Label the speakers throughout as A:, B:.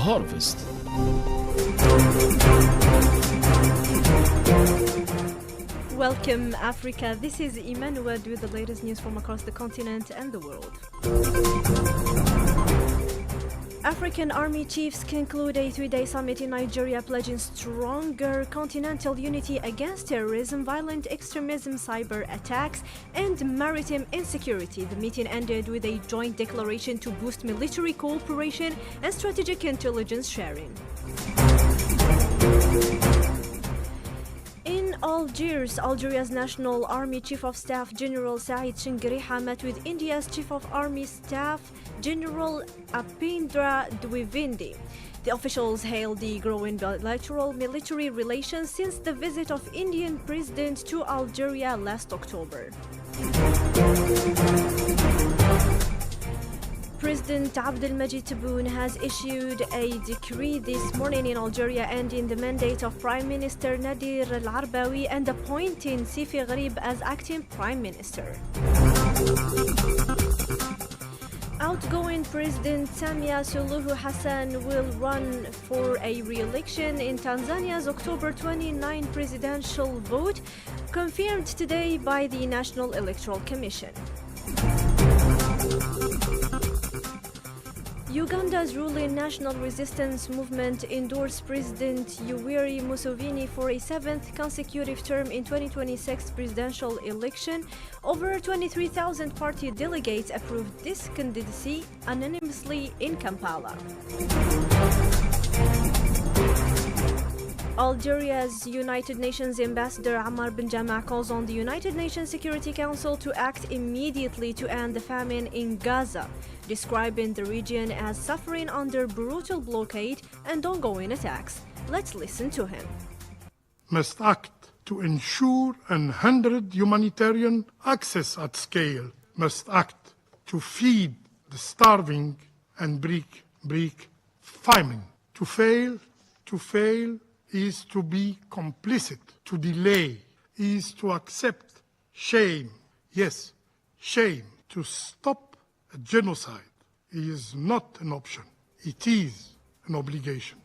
A: Harvest.
B: Welcome, Africa. This is Imane Nouad with the latest news from across the continent and the world. African army chiefs conclude a three-day summit in Nigeria pledging stronger continental unity against terrorism, violent extremism, cyber attacks, and maritime insecurity. The meeting ended with a joint declaration to boost military cooperation and strategic intelligence sharing. In Algiers, Algeria's National Army Chief of Staff General Saïd Chingueriha met with India's Chief of Army Staff General Apindra Dwivendi. The officials hailed the growing bilateral military relations since the visit of Indian President to Algeria last October. President Abdelmajid Tebboune has issued a decree this morning in Algeria ending the mandate of Prime Minister Nadir Al-Arbawi and appointing Sifi Gharib as acting Prime Minister. Outgoing President Samia Suluhu Hassan will run for a re-election in Tanzania's October 29 presidential vote, confirmed today by the National Electoral Commission. Uganda's ruling National Resistance Movement endorsed President Yoweri Museveni for a seventh consecutive term in 2026 presidential election. Over 23,000 party delegates approved this candidacy unanimously in Kampala. Algeria's United Nations Ambassador Ammar Ben Jama calls on the United Nations Security Council to act immediately to end the famine in Gaza, describing the region as suffering under brutal blockade and ongoing attacks. Let's listen to him.
C: Must act to ensure unhindered humanitarian access at scale, must act to feed the starving and break famine. To fail is to be complicit. To delay is to accept shame. Yes, shame. To stop a genocide is not an option. It is an obligation.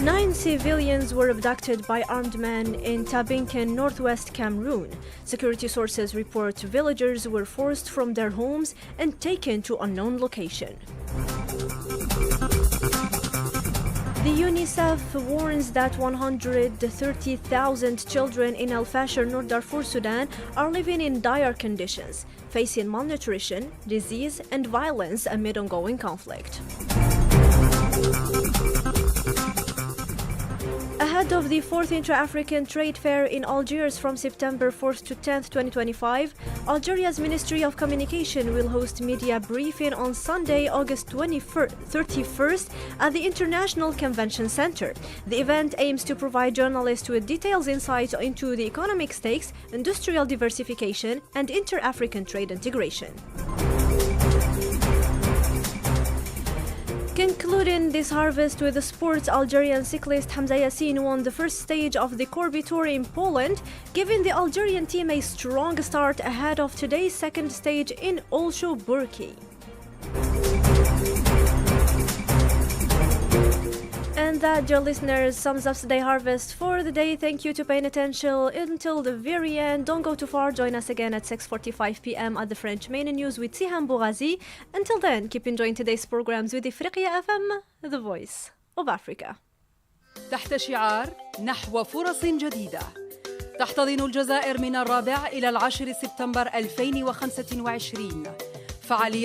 B: 9 civilians were abducted by armed men in Tabinken, northwest Cameroon. Security sources report villagers were forced from their homes and taken to unknown location. The UNICEF warns that 130,000 children in El Fasher, North Darfur, Sudan are living in dire conditions, facing malnutrition, disease, and violence amid ongoing conflict. Ahead of the 4th Intra-African Trade Fair in Algiers from September 4th to 10th, 2025, Algeria's Ministry of Communication will host media briefing on Sunday, August 31st at the International Convention Center. The event aims to provide journalists with detailed insight into the economic stakes, industrial diversification, and inter-African trade integration. Concluding this harvest with the sports, Algerian cyclist Hamza Yassin won the first stage of the Corby Tour in Poland, giving the Algerian team a strong start ahead of today's second stage in Olsho-Burki. And that, dear listeners, sums up today's harvest for the day. Thank you to paying attention until the very end. Don't go too far. Join us again at 6:45 p.m. at the French Main News with Sihan Bougazi. Until then, keep enjoying today's programs with Ifriqiya FM, the voice of Africa.
D: تحت شعار نحو فرص جديدة. تحتضن الجزائر من 4 إلى 10 سبتمبر 2025 فعاليات